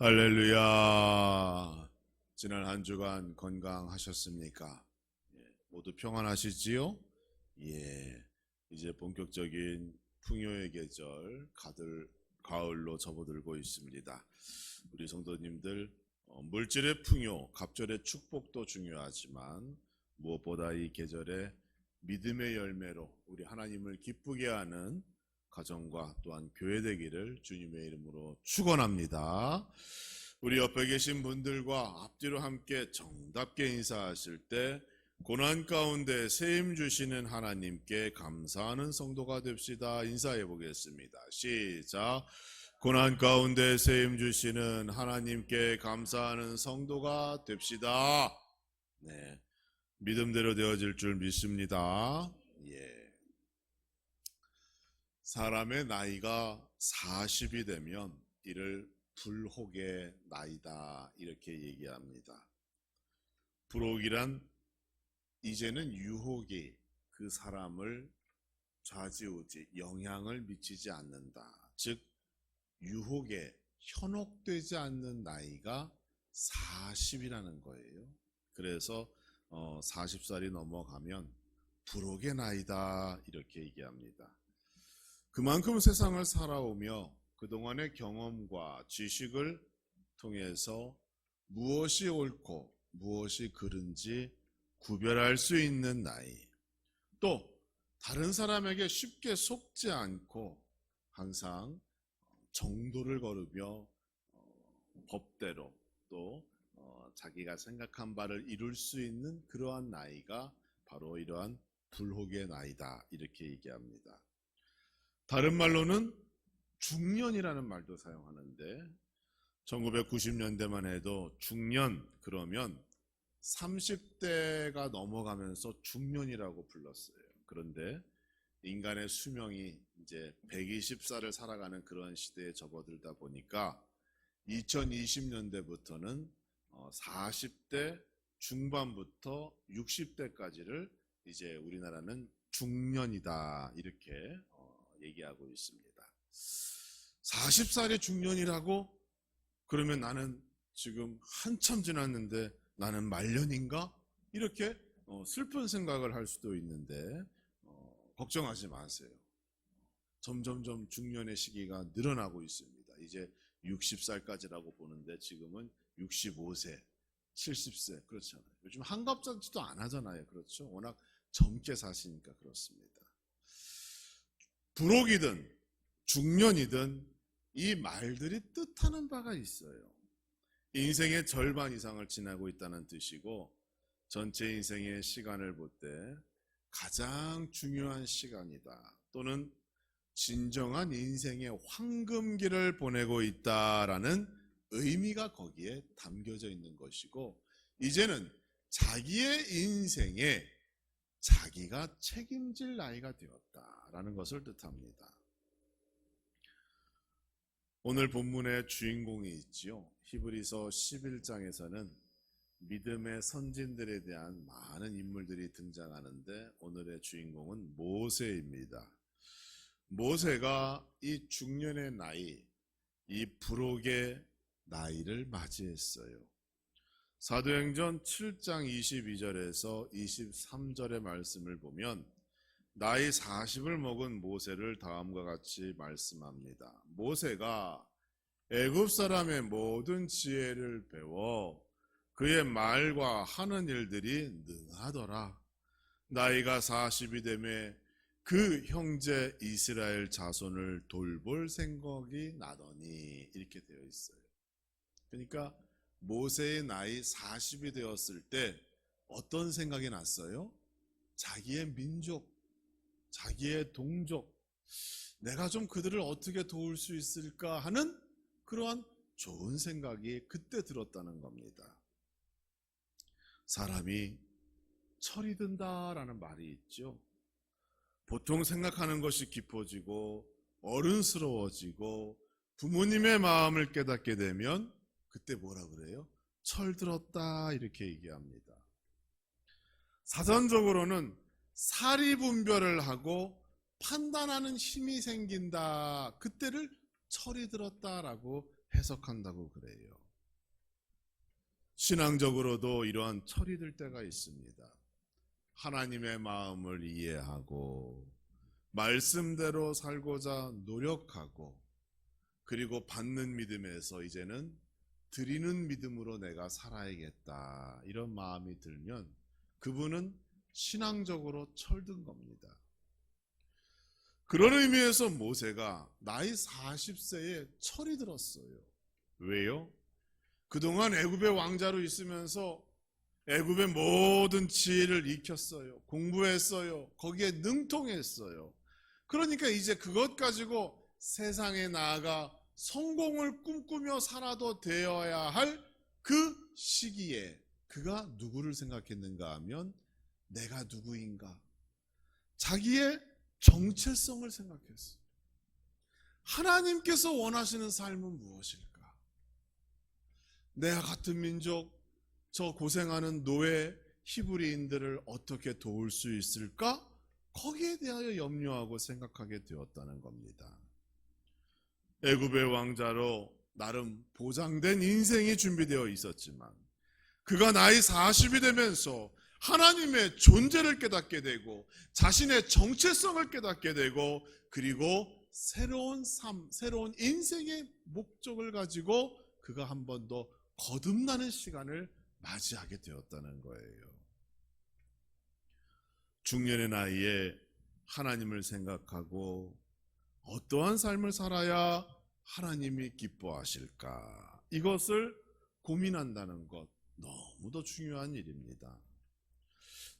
할렐루야. 지난 한 주간 건강하셨습니까? 모두 평안하시지요? 예. 이제 본격적인 풍요의 계절, 가을로 접어들고 있습니다. 우리 성도님들, 물질의 풍요, 갑절의 축복도 중요하지만 무엇보다 이 계절에 믿음의 열매로 우리 하나님을 기쁘게 하는 가정과 또한 교회 되기를 주님의 이름으로 축원합니다. 우리 옆에 계신 분들과 앞뒤로 함께 정답게 인사하실 때 고난 가운데 세임 주시는 하나님께 감사하는 성도가 됩시다. 인사해 보겠습니다. 시작. 고난 가운데 세임 주시는 하나님께 감사하는 성도가 됩시다. 네, 믿음대로 되어질 줄 믿습니다. 예. 사람의 나이가 40이 되면 이를 불혹의 나이다 이렇게 얘기합니다. 불혹이란 이제는 유혹이 그 사람을 좌지우지 영향을 미치지 않는다. 즉 유혹에 현혹되지 않는 나이가 40이라는 거예요. 그래서 40살이 넘어가면 불혹의 나이다 이렇게 얘기합니다. 그만큼 세상을 살아오며 그동안의 경험과 지식을 통해서 무엇이 옳고 무엇이 그른지 구별할 수 있는 나이, 또 다른 사람에게 쉽게 속지 않고 항상 정도를 걸으며 법대로 또 자기가 생각한 바를 이룰 수 있는 그러한 나이가 바로 이러한 불혹의 나이다 이렇게 얘기합니다. 다른 말로는 중년이라는 말도 사용하는데 1990년대만 해도 중년 그러면 30대가 넘어가면서 중년이라고 불렀어요. 그런데 인간의 수명이 이제 120살을 살아가는 그런 시대에 접어들다 보니까 2020년대부터는 40대 중반부터 60대까지를 이제 우리나라는 중년이다 이렇게 얘기하고 있습니다. 40살이 중년이라고? 그러면 나는 지금 한참 지났는데 나는 말년인가? 이렇게 슬픈 생각을 할 수도 있는데 걱정하지 마세요. 점점점 중년의 시기가 늘어나고 있습니다. 이제 60살까지라고 보는데 지금은 65세, 70세 그렇잖아요. 요즘 한갑잔치도 안 하잖아요. 그렇죠? 워낙 젊게 사시니까 그렇습니다. 불혹이든 중년이든 이 말들이 뜻하는 바가 있어요. 인생의 절반 이상을 지나고 있다는 뜻이고 전체 인생의 시간을 볼 때 가장 중요한 시간이다. 또는 진정한 인생의 황금기를 보내고 있다라는 의미가 거기에 담겨져 있는 것이고 이제는 자기의 인생에 자기가 책임질 나이가 되었다라는 것을 뜻합니다. 오늘 본문의 주인공이 있지요. 히브리서 11장에서는 믿음의 선진들에 대한 많은 인물들이 등장하는데 오늘의 주인공은 모세입니다. 모세가 이 중년의 나이, 이 불혹의 나이를 맞이했어요. 사도행전 7장 22절에서 23절의 말씀을 보면 나이 40을 먹은 모세를 다음과 같이 말씀합니다. 모세가 애굽 사람의 모든 지혜를 배워 그의 말과 하는 일들이 능하더라. 나이가 40이 되매 그 형제 이스라엘 자손을 돌볼 생각이 나더니 이렇게 되어 있어요. 그러니까 모세의 나이 40이 되었을 때 어떤 생각이 났어요? 자기의 민족, 자기의 동족, 내가 좀 그들을 어떻게 도울 수 있을까 하는 그러한 좋은 생각이 그때 들었다는 겁니다. 사람이 철이 든다라는 말이 있죠. 보통 생각하는 것이 깊어지고 어른스러워지고 부모님의 마음을 깨닫게 되면 그때 뭐라 그래요? 철들었다 이렇게 얘기합니다. 사전적으로는 사리 분별을 하고 판단하는 힘이 생긴다. 그때를 철이 들었다라고 해석한다고 그래요. 신앙적으로도 이러한 철이 들 때가 있습니다. 하나님의 마음을 이해하고 말씀대로 살고자 노력하고, 그리고 받는 믿음에서 이제는 드리는 믿음으로 내가 살아야겠다, 이런 마음이 들면 그분은 신앙적으로 철든 겁니다. 그런 의미에서 모세가 나이 40세에 철이 들었어요. 왜요? 그동안 애굽의 왕자로 있으면서 애굽의 모든 지혜를 익혔어요. 공부했어요. 거기에 능통했어요. 그러니까 이제 그것 가지고 세상에 나아가 성공을 꿈꾸며 살아도 되어야 할 그 시기에 그가 누구를 생각했는가 하면 내가 누구인가? 자기의 정체성을 생각했어요. 하나님께서 원하시는 삶은 무엇일까? 내가 같은 민족, 저 고생하는 노예 히브리인들을 어떻게 도울 수 있을까? 거기에 대하여 염려하고 생각하게 되었다는 겁니다. 애굽의 왕자로 나름 보장된 인생이 준비되어 있었지만 그가 나이 40이 되면서 하나님의 존재를 깨닫게 되고 자신의 정체성을 깨닫게 되고, 그리고 새로운 삶, 새로운 인생의 목적을 가지고 그가 한 번 더 거듭나는 시간을 맞이하게 되었다는 거예요. 중년의 나이에 하나님을 생각하고 어떠한 삶을 살아야 하나님이 기뻐하실까? 이것을 고민한다는 것, 너무도 중요한 일입니다.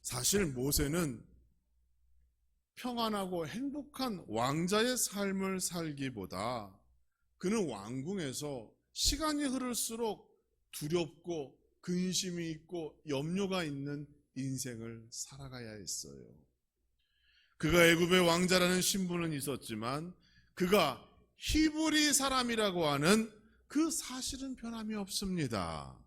사실 모세는 평안하고 행복한 왕자의 삶을 살기보다 그는 왕궁에서 시간이 흐를수록 두렵고 근심이 있고 염려가 있는 인생을 살아가야 했어요. 그가 애굽의 왕자라는 신분은 있었지만 그가 히브리 사람이라고 하는 그 사실은 변함이 없습니다.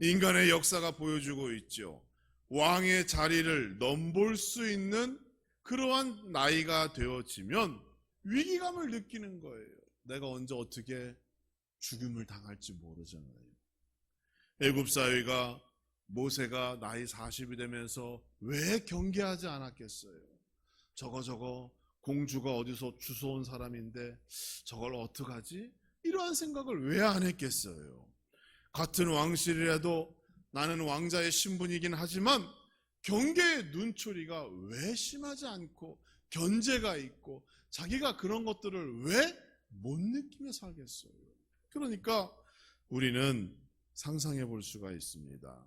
인간의 역사가 보여주고 있죠. 왕의 자리를 넘볼 수 있는 그러한 나이가 되어지면 위기감을 느끼는 거예요. 내가 언제 어떻게 죽임을 당할지 모르잖아요. 애굽 사회가 모세가 나이 40이 되면서 왜 경계하지 않았겠어요? 저거 공주가 어디서 주워온 사람인데 저걸 어떡하지? 이러한 생각을 왜 안 했겠어요? 같은 왕실이라도 나는 왕자의 신분이긴 하지만 경계의 눈초리가 왜 심하지 않고 견제가 있고 자기가 그런 것들을 왜 못 느끼며 살겠어요? 그러니까 우리는 상상해 볼 수가 있습니다.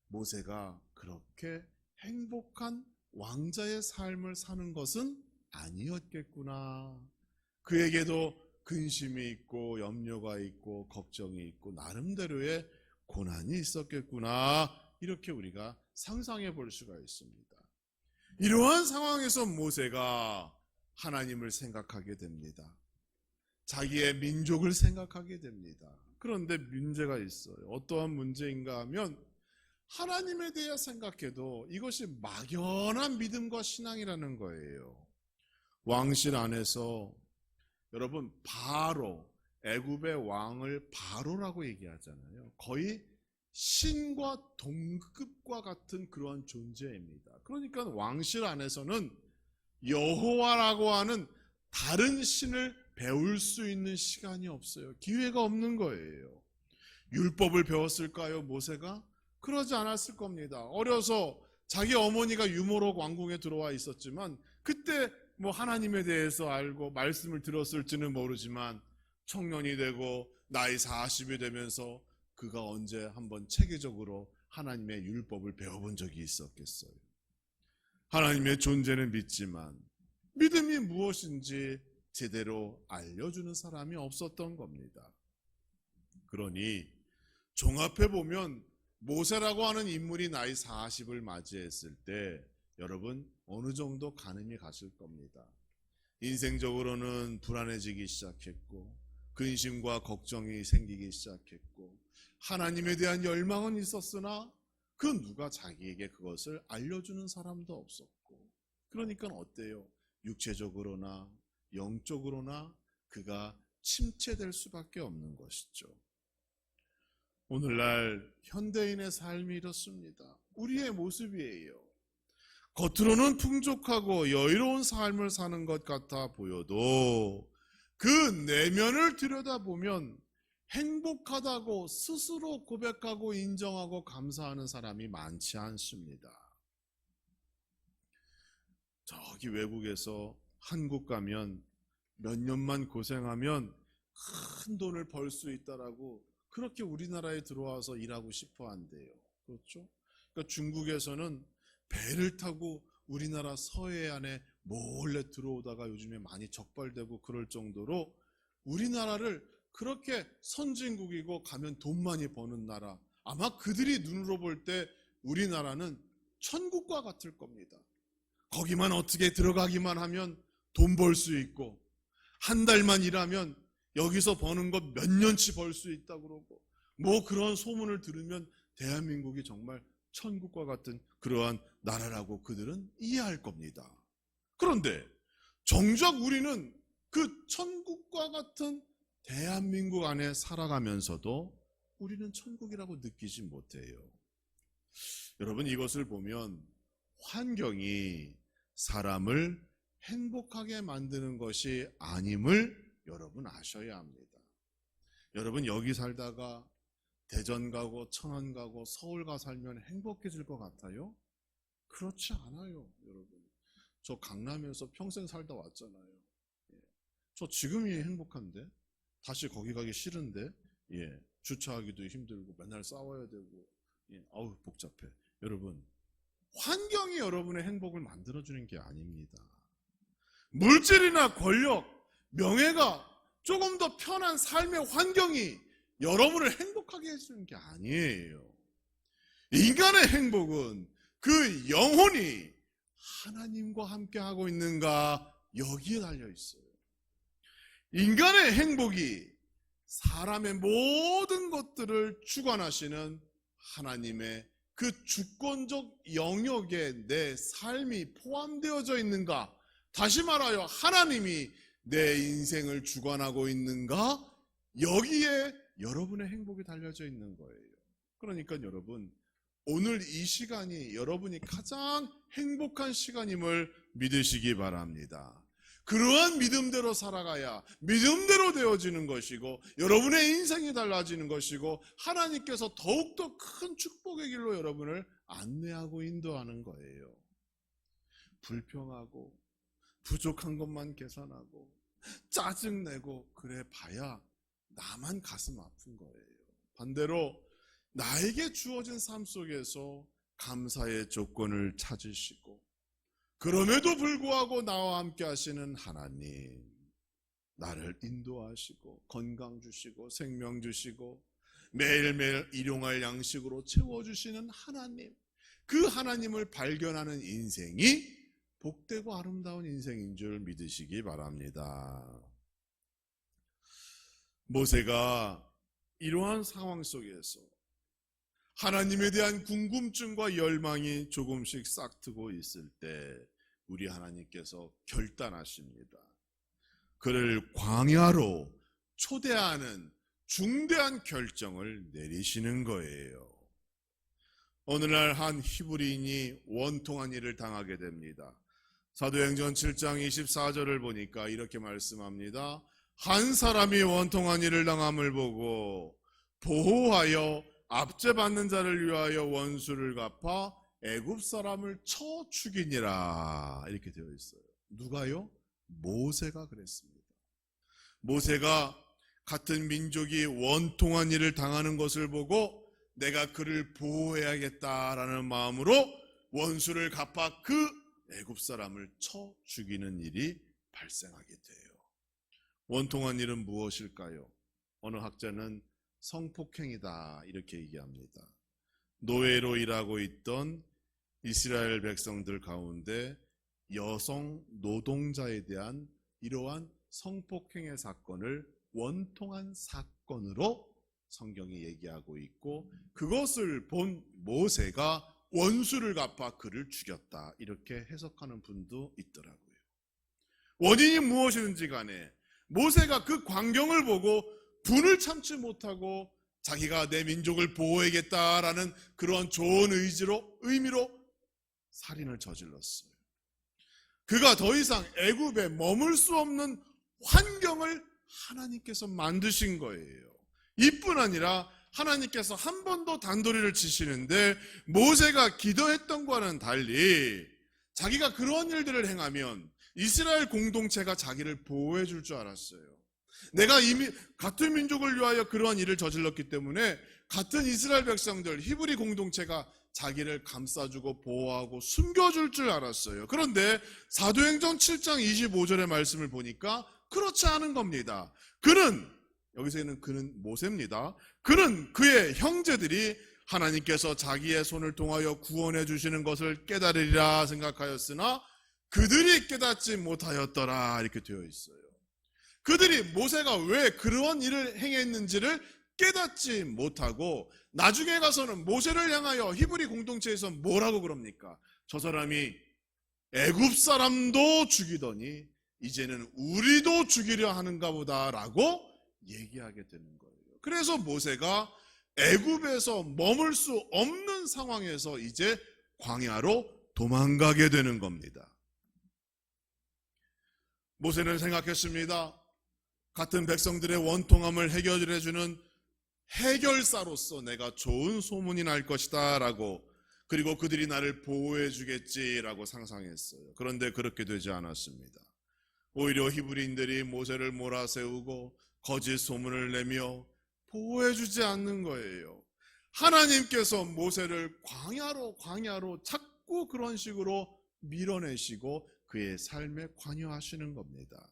모세가 그렇게 행복한 왕자의 삶을 사는 것은 아니었겠구나. 그에게도 근심이 있고 염려가 있고 걱정이 있고 나름대로의 고난이 있었겠구나. 이렇게 우리가 상상해 볼 수가 있습니다. 이러한 상황에서 모세가 하나님을 생각하게 됩니다. 자기의 민족을 생각하게 됩니다. 그런데 문제가 있어요. 어떠한 문제인가 하면 하나님에 대해 생각해도 이것이 막연한 믿음과 신앙이라는 거예요. 왕실 안에서 여러분 바로, 애굽의 왕을 바로라고 얘기하잖아요. 거의 신과 동급과 같은 그러한 존재입니다. 그러니까 왕실 안에서는 여호와라고 하는 다른 신을 배울 수 있는 시간이 없어요. 기회가 없는 거예요. 율법을 배웠을까요, 모세가? 그러지 않았을 겁니다. 어려서 자기 어머니가 유모록 왕궁에 들어와 있었지만 그때 뭐 하나님에 대해서 알고 말씀을 들었을지는 모르지만 청년이 되고 나이 40이 되면서 그가 언제 한번 체계적으로 하나님의 율법을 배워본 적이 있었겠어요? 하나님의 존재는 믿지만 믿음이 무엇인지 제대로 알려주는 사람이 없었던 겁니다. 그러니 종합해 보면 모세라고 하는 인물이 나이 40을 맞이했을 때 여러분 어느 정도 가늠이 가실 겁니다. 인생적으로는 불안해지기 시작했고 근심과 걱정이 생기기 시작했고 하나님에 대한 열망은 있었으나 그 누가 자기에게 그것을 알려주는 사람도 없었고, 그러니까 어때요? 육체적으로나 영적으로나 그가 침체될 수밖에 없는 것이죠. 오늘날 현대인의 삶이 이렇습니다. 우리의 모습이에요. 겉으로는 풍족하고 여유로운 삶을 사는 것 같아 보여도 그 내면을 들여다보면 행복하다고 스스로 고백하고 인정하고 감사하는 사람이 많지 않습니다. 저기 외국에서 한국 가면 몇 년만 고생하면 큰 돈을 벌 수 있다라고 그렇게 우리나라에 들어와서 일하고 싶어 한대요. 그렇죠? 그러니까 중국에서는 배를 타고 우리나라 서해안에 몰래 들어오다가 요즘에 많이 적발되고 그럴 정도로 우리나라를 그렇게 선진국이고 가면 돈 많이 버는 나라, 아마 그들이 눈으로 볼 때 우리나라는 천국과 같을 겁니다. 거기만 어떻게 들어가기만 하면 돈 벌 수 있고 한 달만 일하면 여기서 버는 것 몇 년치 벌 수 있다고 그러고 뭐 그런 소문을 들으면 대한민국이 정말 천국과 같은 그러한 나라라고 그들은 이해할 겁니다. 그런데 정작 우리는 그 천국과 같은 대한민국 안에 살아가면서도 우리는 천국이라고 느끼지 못해요. 여러분, 이것을 보면 환경이 사람을 행복하게 만드는 것이 아님을 여러분 아셔야 합니다. 여러분, 여기 살다가 대전 가고 천안 가고 서울 가 살면 행복해질 것 같아요? 그렇지 않아요, 여러분. 저 강남에서 평생 살다 왔잖아요. 저 지금이 행복한데 다시 거기 가기 싫은데 주차하기도 힘들고 맨날 싸워야 되고 아우 복잡해. 여러분, 환경이 여러분의 행복을 만들어주는 게 아닙니다. 물질이나 권력, 명예가 조금 더 편한 삶의 환경이 여러분을 행복하게 해주는 게 아니에요. 인간의 행복은 그 영혼이 하나님과 함께 하고 있는가 여기에 달려 있어요. 인간의 행복이 사람의 모든 것들을 주관하시는 하나님의 그 주권적 영역에 내 삶이 포함되어져 있는가? 다시 말하여 하나님이 내 인생을 주관하고 있는가? 여기에 여러분의 행복이 달려져 있는 거예요. 그러니까 여러분, 오늘 이 시간이 여러분이 가장 행복한 시간임을 믿으시기 바랍니다. 그러한 믿음대로 살아가야 믿음대로 되어지는 것이고 여러분의 인생이 달라지는 것이고 하나님께서 더욱더 큰 축복의 길로 여러분을 안내하고 인도하는 거예요. 불평하고 부족한 것만 계산하고 짜증내고 그래 봐야 나만 가슴 아픈 거예요. 반대로 나에게 주어진 삶 속에서 감사의 조건을 찾으시고 그럼에도 불구하고 나와 함께 하시는 하나님, 나를 인도하시고 건강 주시고 생명 주시고 매일매일 일용할 양식으로 채워주시는 하나님, 그 하나님을 발견하는 인생이 복되고 아름다운 인생인 줄 믿으시기 바랍니다. 모세가 이러한 상황 속에서 하나님에 대한 궁금증과 열망이 조금씩 싹트고 있을 때 우리 하나님께서 결단하십니다. 그를 광야로 초대하는 중대한 결정을 내리시는 거예요. 어느 날 한 히브리인이 원통한 일을 당하게 됩니다. 사도행전 7장 24절을 보니까 이렇게 말씀합니다. 한 사람이 원통한 일을 당함을 보고 보호하여 압제받는 자를 위하여 원수를 갚아 애굽 사람을 쳐 죽이니라, 이렇게 되어 있어요. 누가요? 모세가 그랬습니다. 모세가 같은 민족이 원통한 일을 당하는 것을 보고 내가 그를 보호해야겠다라는 마음으로 원수를 갚아 그 애굽 사람을 쳐 죽이는 일이 발생하게 돼요. 원통한 일은 무엇일까요? 어느 학자는 성폭행이다 이렇게 얘기합니다. 노예로 일하고 있던 이스라엘 백성들 가운데 여성 노동자에 대한 이러한 성폭행의 사건을 원통한 사건으로 성경이 얘기하고 있고 그것을 본 모세가 원수를 갚아 그를 죽였다 이렇게 해석하는 분도 있더라고요. 원인이 무엇이든지 간에 모세가 그 광경을 보고 분을 참지 못하고 자기가 내 민족을 보호해야겠다라는 그런 좋은 의미로 살인을 저질렀어요. 그가 더 이상 애굽에 머물 수 없는 환경을 하나님께서 만드신 거예요. 이뿐 아니라 하나님께서 한 번 더 단도리를 치시는데, 모세가 기도했던 것과는 달리 자기가 그런 일들을 행하면 이스라엘 공동체가 자기를 보호해 줄 줄 알았어요. 내가 이미 같은 민족을 위하여 그러한 일을 저질렀기 때문에 같은 이스라엘 백성들, 히브리 공동체가 자기를 감싸주고 보호하고 숨겨줄 줄 알았어요. 그런데 사도행전 7장 25절의 말씀을 보니까 그렇지 않은 겁니다. 여기서는 그는 모세입니다. 그는 그의 형제들이 하나님께서 자기의 손을 통하여 구원해 주시는 것을 깨달으리라 생각하였으나 그들이 깨닫지 못하였더라, 이렇게 되어 있어요. 그들이 모세가 왜 그러한 일을 행했는지를 깨닫지 못하고 나중에 가서는 모세를 향하여 히브리 공동체에서 뭐라고 그럽니까? 저 사람이 애굽 사람도 죽이더니 이제는 우리도 죽이려 하는가 보다라고 얘기하게 되는 거예요. 그래서 모세가 애굽에서 머물 수 없는 상황에서 이제 광야로 도망가게 되는 겁니다. 모세는 생각했습니다. 같은 백성들의 원통함을 해결해주는 해결사로서 내가 좋은 소문이 날 것이다 라고, 그리고 그들이 나를 보호해 주겠지라고 상상했어요. 그런데 그렇게 되지 않았습니다. 오히려 히브리인들이 모세를 몰아세우고 거짓 소문을 내며 보호해 주지 않는 거예요. 하나님께서 모세를 광야로 자꾸 그런 식으로 밀어내시고 그의 삶에 관여하시는 겁니다.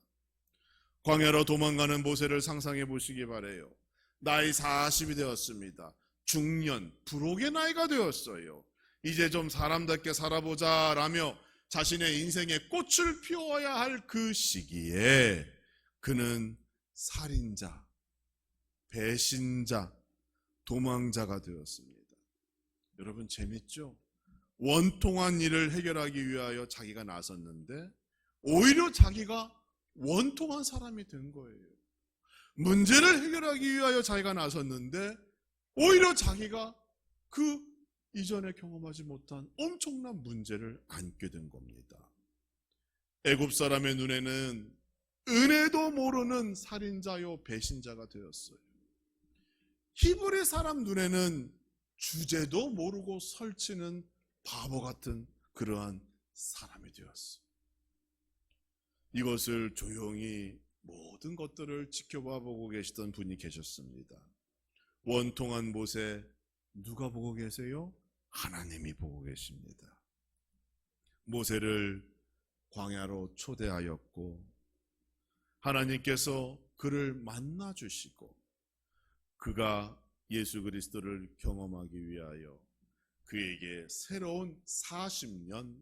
광야로 도망가는 모세를 상상해 보시기 바라요. 나이 40이 되었습니다. 중년, 불혹의 나이가 되었어요. 이제 좀 사람답게 살아보자 라며 자신의 인생의 꽃을 피워야 할 그 시기에 그는 살인자, 배신자, 도망자가 되었습니다. 여러분 재밌죠? 원통한 일을 해결하기 위하여 자기가 나섰는데 오히려 자기가 원통한 사람이 된 거예요. 문제를 해결하기 위하여 자기가 나섰는데 오히려 자기가 그 이전에 경험하지 못한 엄청난 문제를 안게 된 겁니다. 애굽 사람의 눈에는 은혜도 모르는 살인자요 배신자가 되었어요. 히브리 사람 눈에는 주제도 모르고 설치는 바보 같은 그러한 사람이 되었어요. 이것을 조용히 모든 것들을 지켜봐 보고 계시던 분이 계셨습니다. 원통한 모세, 누가 보고 계세요? 하나님이 보고 계십니다. 모세를 광야로 초대하였고 하나님께서 그를 만나 주시고 그가 예수 그리스도를 경험하기 위하여 그에게 새로운 40년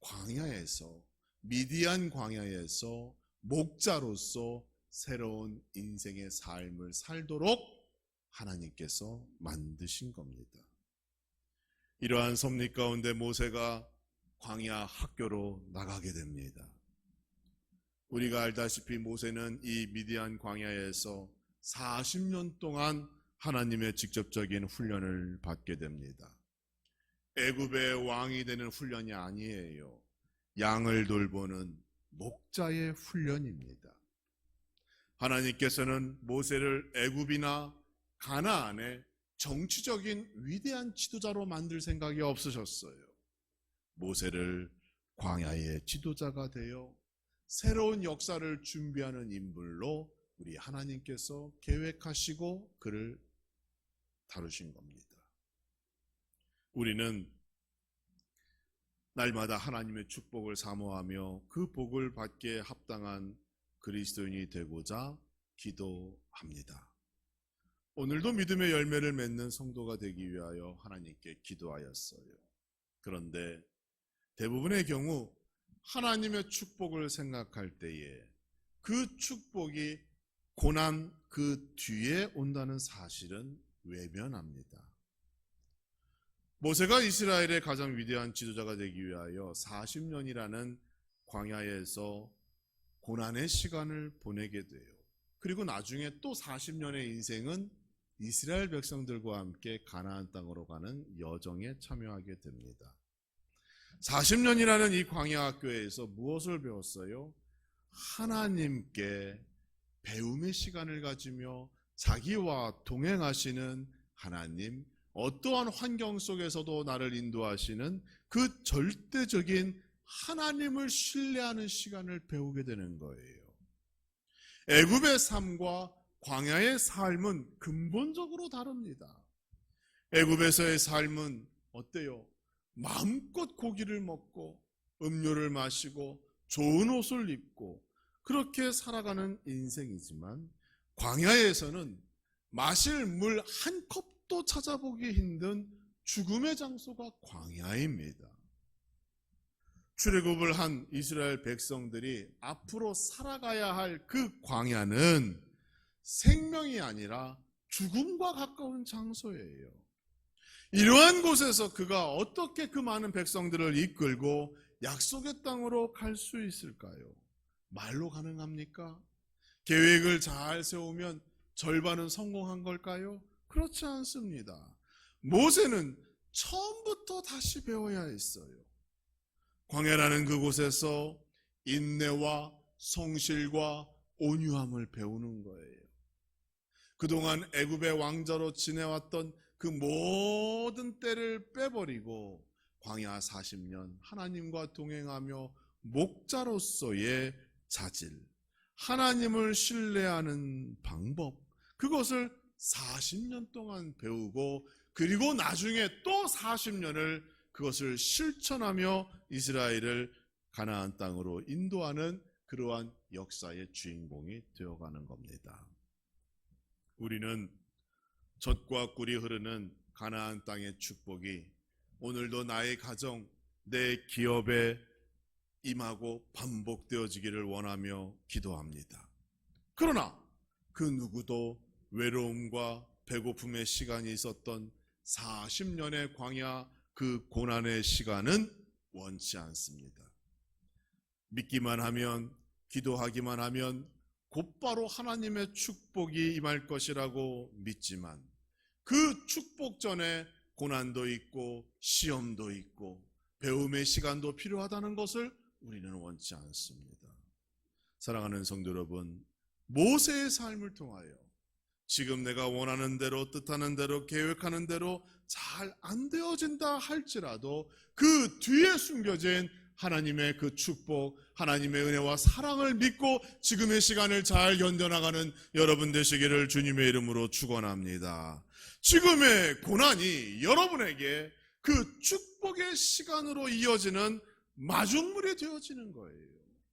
광야에서, 미디안 광야에서 목자로서 새로운 인생의 삶을 살도록 하나님께서 만드신 겁니다. 이러한 섭리 가운데 모세가 광야 학교로 나가게 됩니다. 우리가 알다시피 모세는 이 미디안 광야에서 40년 동안 하나님의 직접적인 훈련을 받게 됩니다. 애굽의 왕이 되는 훈련이 아니에요. 양을 돌보는 목자의 훈련입니다. 하나님께서는 모세를 애굽이나 가나안의 정치적인 위대한 지도자로 만들 생각이 없으셨어요. 모세를 광야의 지도자가 되어 새로운 역사를 준비하는 인물로 우리 하나님께서 계획하시고 그를 다루신 겁니다. 우리는 날마다 하나님의 축복을 사모하며 그 복을 받기에 합당한 그리스도인이 되고자 기도합니다. 오늘도 믿음의 열매를 맺는 성도가 되기 위하여 하나님께 기도하였어요. 그런데 대부분의 경우 하나님의 축복을 생각할 때에 그 축복이 고난 그 뒤에 온다는 사실은 외면합니다. 모세가 이스라엘의 가장 위대한 지도자가 되기 위하여 40년이라는 광야에서 고난의 시간을 보내게 돼요. 그리고 나중에 또 40년의 인생은 이스라엘 백성들과 함께 가나안 땅으로 가는 여정에 참여하게 됩니다. 40년이라는 이 광야 학교에서 무엇을 배웠어요? 하나님께 배움의 시간을 가지며 자기와 동행하시는 하나님, 어떠한 환경 속에서도 나를 인도하시는 그 절대적인 하나님을 신뢰하는 시간을 배우게 되는 거예요. 애굽의 삶과 광야의 삶은 근본적으로 다릅니다. 애굽에서의 삶은 어때요? 마음껏 고기를 먹고 음료를 마시고 좋은 옷을 입고 그렇게 살아가는 인생이지만, 광야에서는 마실 물 한 컵도 찾아보기 힘든 죽음의 장소가 광야입니다. 출애굽을 한 이스라엘 백성들이 앞으로 살아가야 할 그 광야는 생명이 아니라 죽음과 가까운 장소예요. 이러한 곳에서 그가 어떻게 그 많은 백성들을 이끌고 약속의 땅으로 갈 수 있을까요? 말로 가능합니까? 계획을 잘 세우면 절반은 성공한 걸까요? 그렇지 않습니다. 모세는 처음부터 다시 배워야 했어요. 광야라는 그곳에서 인내와 성실과 온유함을 배우는 거예요. 그동안 애굽의 왕자로 지내왔던 그 모든 때를 빼버리고 광야 40년 하나님과 동행하며 목자로서의 자질, 하나님을 신뢰하는 방법, 그것을 40년 동안 배우고, 그리고 나중에 또 40년을 그것을 실천하며 이스라엘을 가나안 땅으로 인도하는 그러한 역사의 주인공이 되어가는 겁니다. 우리는 젖과 꿀이 흐르는 가나안 땅의 축복이 오늘도 나의 가정, 내 기업에 임하고 반복되어지기를 원하며 기도합니다. 그러나 그 누구도 외로움과 배고픔의 시간이 있었던 40년의 광야, 그 고난의 시간은 원치 않습니다. 믿기만 하면, 기도하기만 하면 곧바로 하나님의 축복이 임할 것이라고 믿지만, 그 축복 전에 고난도 있고 시험도 있고 배움의 시간도 필요하다는 것을 우리는 원치 않습니다. 사랑하는 성도 여러분, 모세의 삶을 통하여 지금 내가 원하는 대로, 뜻하는 대로, 계획하는 대로 잘 안 되어진다 할지라도 그 뒤에 숨겨진 하나님의 그 축복, 하나님의 은혜와 사랑을 믿고 지금의 시간을 잘 견뎌나가는 여러분 되시기를 주님의 이름으로 축원합니다. 지금의 고난이 여러분에게 그 축복의 시간으로 이어지는 마중물이 되어지는 거예요.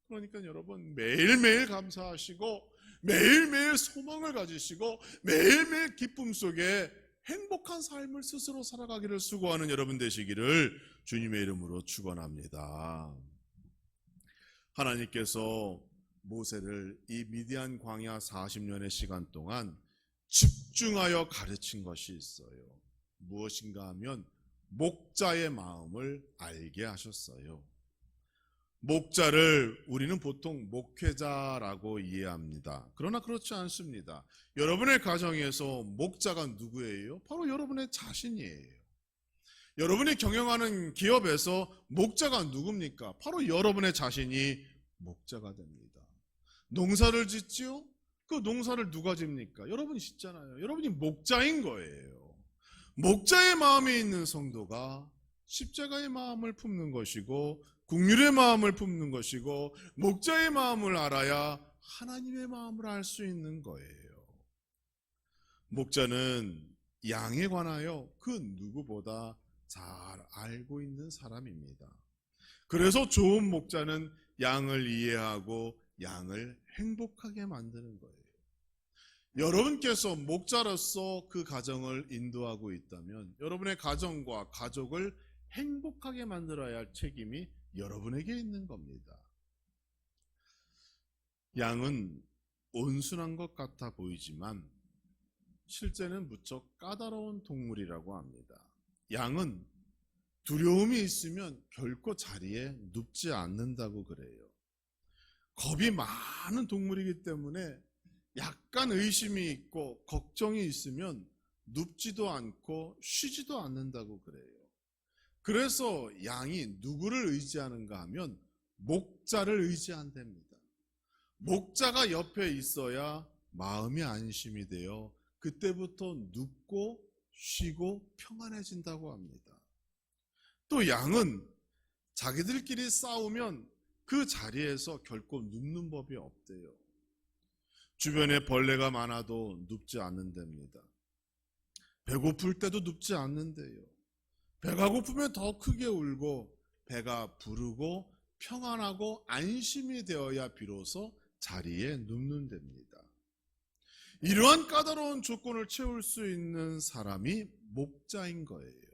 그러니까 여러분, 매일매일 감사하시고 매일매일 소망을 가지시고 매일매일 기쁨 속에 행복한 삶을 스스로 살아가기를 수고하는 여러분 되시기를 주님의 이름으로 축원합니다. 하나님께서 모세를 이 미디안 광야 40년의 시간 동안 집중하여 가르친 것이 있어요. 무엇인가 하면 목자의 마음을 알게 하셨어요. 목자를 우리는 보통 목회자라고 이해합니다. 그러나 그렇지 않습니다. 여러분의 가정에서 목자가 누구예요? 바로 여러분의 자신이에요. 여러분이 경영하는 기업에서 목자가 누굽니까? 바로 여러분의 자신이 목자가 됩니다. 농사를 짓지요? 그 농사를 누가 집니까? 여러분이 짓잖아요. 여러분이 목자인 거예요. 목자의 마음에 있는 성도가 십자가의 마음을 품는 것이고 긍휼의 마음을 품는 것이고, 목자의 마음을 알아야 하나님의 마음을 알 수 있는 거예요. 목자는 양에 관하여 그 누구보다 잘 알고 있는 사람입니다. 그래서 좋은 목자는 양을 이해하고 양을 행복하게 만드는 거예요. 여러분께서 목자로서 그 가정을 인도하고 있다면 여러분의 가정과 가족을 행복하게 만들어야 할 책임이 여러분에게 있는 겁니다. 양은 온순한 것 같아 보이지만 실제는 무척 까다로운 동물이라고 합니다. 양은 두려움이 있으면 결코 자리에 눕지 않는다고 그래요. 겁이 많은 동물이기 때문에 약간 의심이 있고 걱정이 있으면 눕지도 않고 쉬지도 않는다고 그래요. 그래서 양이 누구를 의지하는가 하면 목자를 의지한답니다. 목자가 옆에 있어야 마음이 안심이 되어 그때부터 눕고 쉬고 평안해진다고 합니다. 또 양은 자기들끼리 싸우면 그 자리에서 결코 눕는 법이 없대요. 주변에 벌레가 많아도 눕지 않는답니다. 배고플 때도 눕지 않는데요. 배가 고프면 더 크게 울고 배가 부르고 평안하고 안심이 되어야 비로소 자리에 눕는답니다. 이러한 까다로운 조건을 채울 수 있는 사람이 목자인 거예요.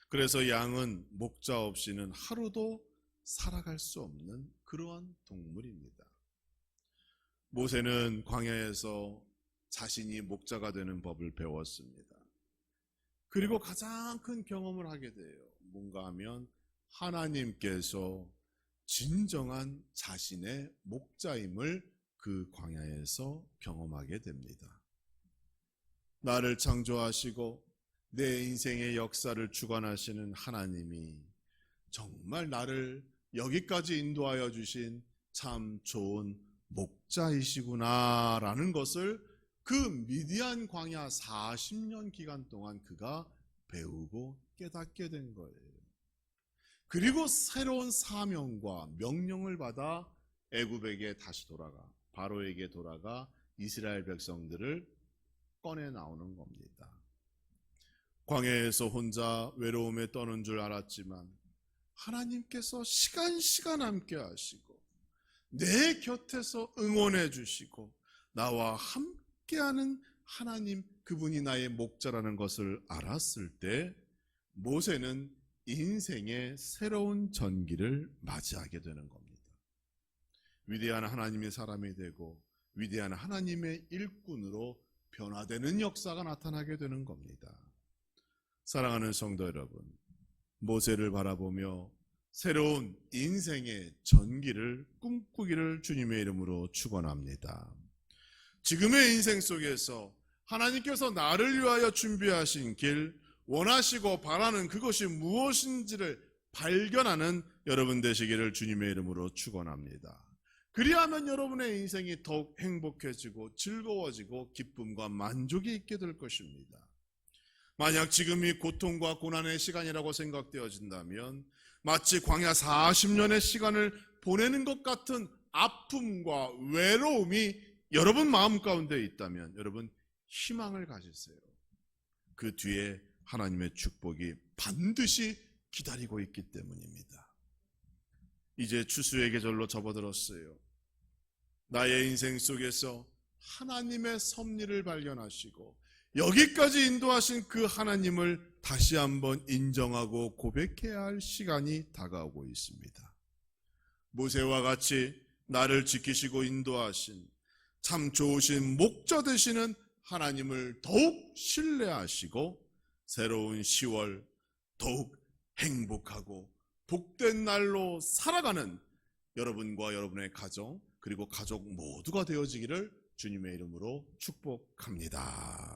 그래서 양은 목자 없이는 하루도 살아갈 수 없는 그러한 동물입니다. 모세는 광야에서 자신이 목자가 되는 법을 배웠습니다. 그리고 가장 큰 경험을 하게 돼요. 뭔가 하면 하나님께서 진정한 자신의 목자임을 그 광야에서 경험하게 됩니다. 나를 창조하시고 내 인생의 역사를 주관하시는 하나님이 정말 나를 여기까지 인도하여 주신 참 좋은 목자이시구나라는 것을 그 미디안 광야 40년 기간 동안 그가 배우고 깨닫게 된 거예요. 그리고 새로운 사명과 명령을 받아 애굽에게 다시 돌아가 바로에게 돌아가 이스라엘 백성들을 꺼내 나오는 겁니다. 광야에서 혼자 외로움에 떠는 줄 알았지만 하나님께서 시간 함께 하시고 내 곁에서 응원해 주시고 나와 함께하는 하나님, 그분이 나의 목자라는 것을 알았을 때 모세는 인생의 새로운 전기를 맞이하게 되는 겁니다. 위대한 하나님의 사람이 되고 위대한 하나님의 일꾼으로 변화되는 역사가 나타나게 되는 겁니다. 사랑하는 성도 여러분, 모세를 바라보며 새로운 인생의 전기를 꿈꾸기를 주님의 이름으로 축원합니다. 지금의 인생 속에서 하나님께서 나를 위하여 준비하신 길, 원하시고 바라는 그것이 무엇인지를 발견하는 여러분 되시기를 주님의 이름으로 축원합니다. 그리하면 여러분의 인생이 더욱 행복해지고 즐거워지고 기쁨과 만족이 있게 될 것입니다. 만약 지금이 고통과 고난의 시간이라고 생각되어진다면 마치 광야 40년의 시간을 보내는 것 같은 아픔과 외로움이 여러분 마음 가운데 있다면 여러분 희망을 가지세요. 그 뒤에 하나님의 축복이 반드시 기다리고 있기 때문입니다. 이제 추수의 계절로 접어들었어요. 나의 인생 속에서 하나님의 섭리를 발견하시고 여기까지 인도하신 그 하나님을 다시 한번 인정하고 고백해야 할 시간이 다가오고 있습니다. 모세와 같이 나를 지키시고 인도하신 참 좋으신 목자 되시는 하나님을 더욱 신뢰하시고 새로운 10월 더욱 행복하고 복된 날로 살아가는 여러분과 여러분의 가정 그리고 가족 모두가 되어지기를 주님의 이름으로 축복합니다.